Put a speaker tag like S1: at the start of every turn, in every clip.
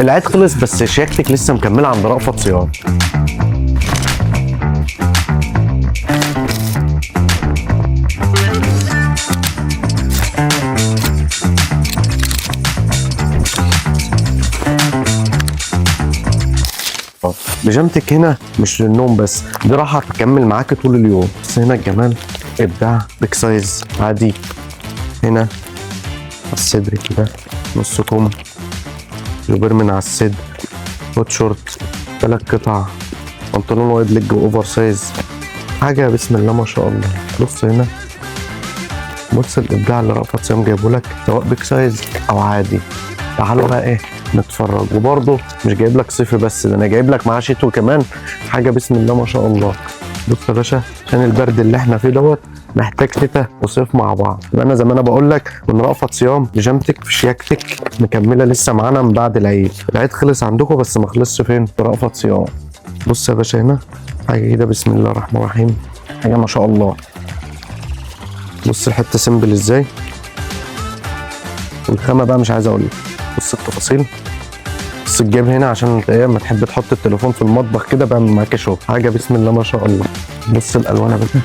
S1: العيد خلص بس شياكتك لسه مكمله عند رأفت صيام. بيجامتك هنا مش للنوم بس، دي راحه تكمل معاك طول اليوم. بس هنا الجمال ابداع، بيك سايز عادي، هنا على الصدر كده نص كم، جوبير من على الصدر، هوت شورت 3 قطع، بنطلون وايد ليج واوفر سايز، حاجه بسم الله ما شاء الله. بص هنا، بص الابداع اللي رأفت صيام جايبه لك سواء بيك سايز او عادي. تعالوا بقى ايه نتفرج. وبرضه مش جايب لك صيفي بس، ده انا جايب لك معاه شتوي كمان، حاجه بسم الله ما شاء الله. بص يا باشا، عشان البرد اللي احنا فيه دوت محتاج شتا وصيف مع بعض. يبقى انا زي ما انا بقول لك من رأفت صيام، بيجامتك في شياكتك مكمله لسه معانا من بعد العيد. العيد خلص عندكم بس ما خلصش فين؟ في رأفت صيام. بص يا باشا هنا حاجه كده بسم الله الرحمن الرحيم، حاجه ما شاء الله. بص الحته سيمبل ازاي، والخامه بقى مش عايز اقول لك. بص التفاصيل، بص الجيب هنا عشان لما تحب تحط التليفون في المطبخ كده بيعمل معاك شغل، حاجه بسم الله ما شاء الله. بص الالوان يا باشا،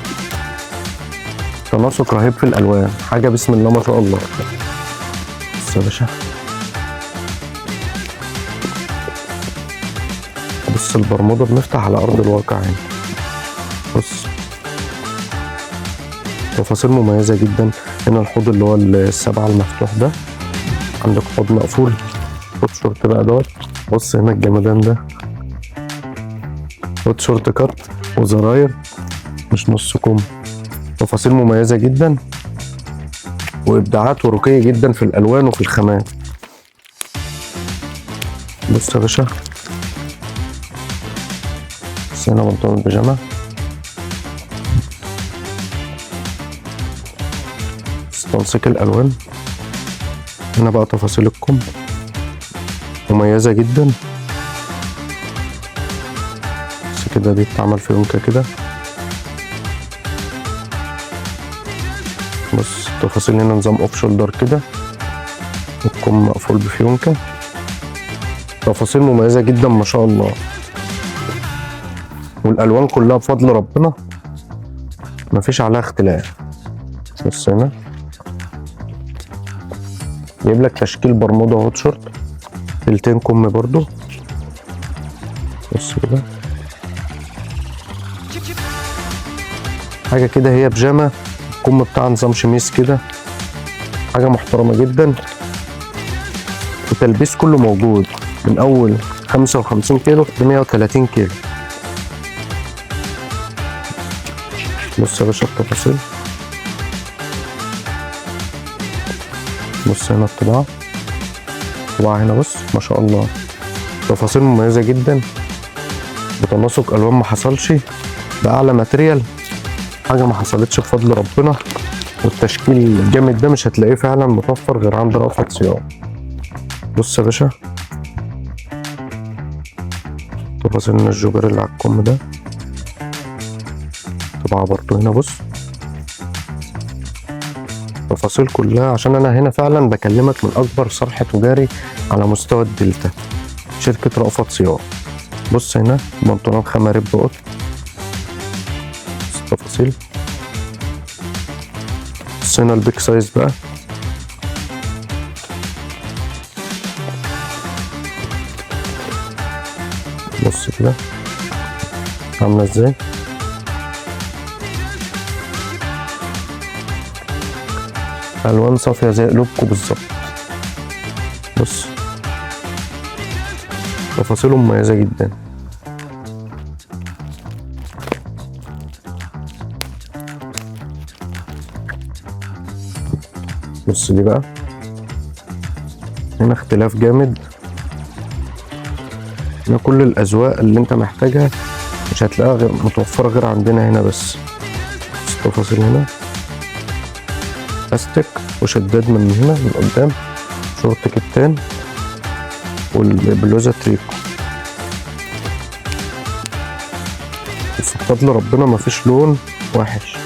S1: تناسق رهيب في الالوان، حاجه بسم الله ما شاء الله. بص يا باشا، بص البرمودا بنفتح على ارض الواقع هنا. بص تفاصيل مميزه جدا. هنا الحوض اللي هو السبعه المفتوح ده، عندك حوض مقفول، هوت شورت بقى دوت. بص هنا الجمدان ده، هوت شورت كات وزراير مش نص كم، تفاصيل مميزه جدا وابداعات ورقيه جدا في الالوان وفي الخامات. بص يا باشا، بص هنا بنطلون البيجامه، تنسيق الالوان. هنا بقى تفاصيل الكم مميزه جدا، بس كده دي بتتعمل في يونكه كده. بص التفاصيل هنا نظام اوف شولدر كده، الكم مقفول بفيونكه، تفاصيل مميزه جدا ما شاء الله. والالوان كلها بفضل ربنا مفيش عليها اختلاف. بص هنا جايب لك تشكيل برمودا هوت شورت، تلتين كم برضو. بص كده حاجه كده، هي بيجامه الكم بتاع نظام شميس كده، حاجه محترمه جدا. التلبيس كله موجود من اول 55 كيلو ل 130 كيلو. بص يا باشا التفاصيل، بص هنا الطباعة هنا، بص ما شاء الله، تفاصيل مميزة جدا بتناسق ألوان ما حصلش، بأعلى ماتريال، حاجة ما حصلتش بفضل ربنا. والتشكيل الجامد ده مش هتلاقيه فعلا متوفر غير عند رأفت صيام. بص يا باشا تفاصيل من الجوبر اللي على الكم ده، طبعا برضو هنا. بص التفاصيل كلها، عشان انا هنا فعلا بكلمك من اكبر صرح تجاري على مستوى الدلتا، شركة رأفت صيام. بص هنا بنطلون خامة ريب قط، التفاصيل. بص هنا البيك سايز بقى، بص كده عاملة ازاي، الوان صافيه زي قلوبكم بالظبط. بص تفاصيله مميزه جدا. بص دي بقى هنا اختلاف جامد، هنا كل الاذواق اللي انت محتاجها مش هتلاقيها متوفره غير عندنا هنا بس. التفاصيل هنا استك وشداد من هنا من قدام، شورت كتان والبلوزه تريكو. بفضل ربنا مفيش لون وحش.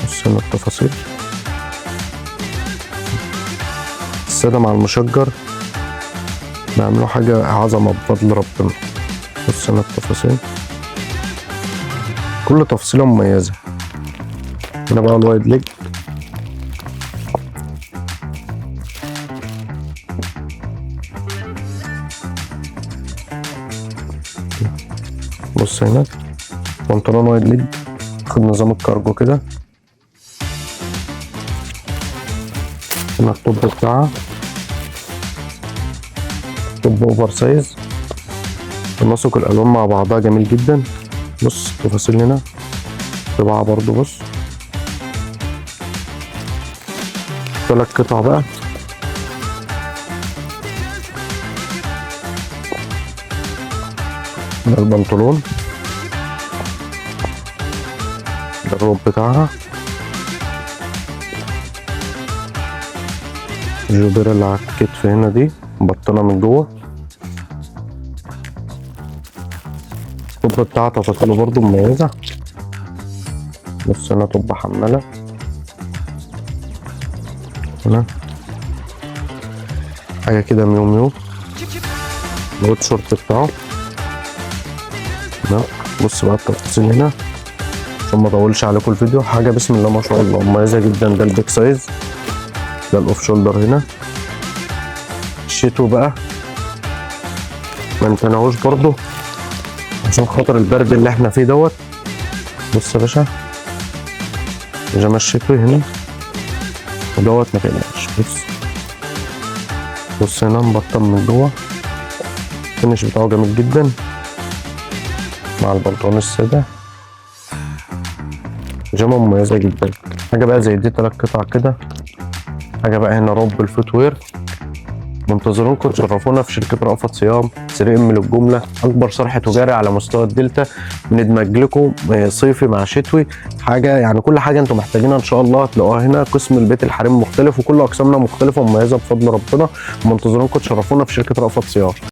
S1: بص هنا التفاصيل، السادة مع المشجر بيعملوا حاجة عظمة بفضل ربنا. بص هنا التفاصيل، كل تفصيلة مميزة. هنا بقى الوايد ليج، بص هنا بنطلون وايد ليج خد نظام الكارجو كده. هنا الطب بتاعها طب اوفر سايز، تناسق الالوان مع بعضها جميل جدا. بص التفاصيل هنا طباعة برضو، بص 3 قطع بقى. ده البنطلون، ده الروب بتاعها، الجوبيرة اللي على الكتف هنا دي مبطنة من جوه. الطب بتاعها تفاصيله برضو مميزة. بص هنا طب حمالة، هنا حاجة كده ميو ميو، الويت شورت بتاعه. بص بقى التفاصيل هنا عشان ما اطولش عليكم الفيديو. حاجة بسم الله ما شاء الله مميزة جدا. ده البيك سايز، ده الاوف شولدر هنا. الشتو بقى ما نتناهوش برضو عشان خاطر البرد اللي احنا فيه دوت. بص يا باشا بيجامه الشتوي هنا ودوت ما تقلقش. بص هنا مبطن من جوه، الفينش بتاعه جميل جدا مع البنطلون السادة. بيجامه مميزة جدا. حاجة بقى زي دي 3 قطع كده. حاجة بقى هنا روب الفوت وير. منتظرونكم تشرفونا في شركة رأفت صيام 3M للجملة، أكبر صرح تجاري على مستوى الدلتا. بندمج لكم صيفي مع شتوي، حاجة يعني كل حاجة أنتم محتاجينها إن شاء الله هتلاقوها هنا. قسم البيت الحريم مختلف وكل أقسامنا مختلفة ومميزة بفضل ربنا. منتظرونكم تشرفونا في شركة رأفت صيام.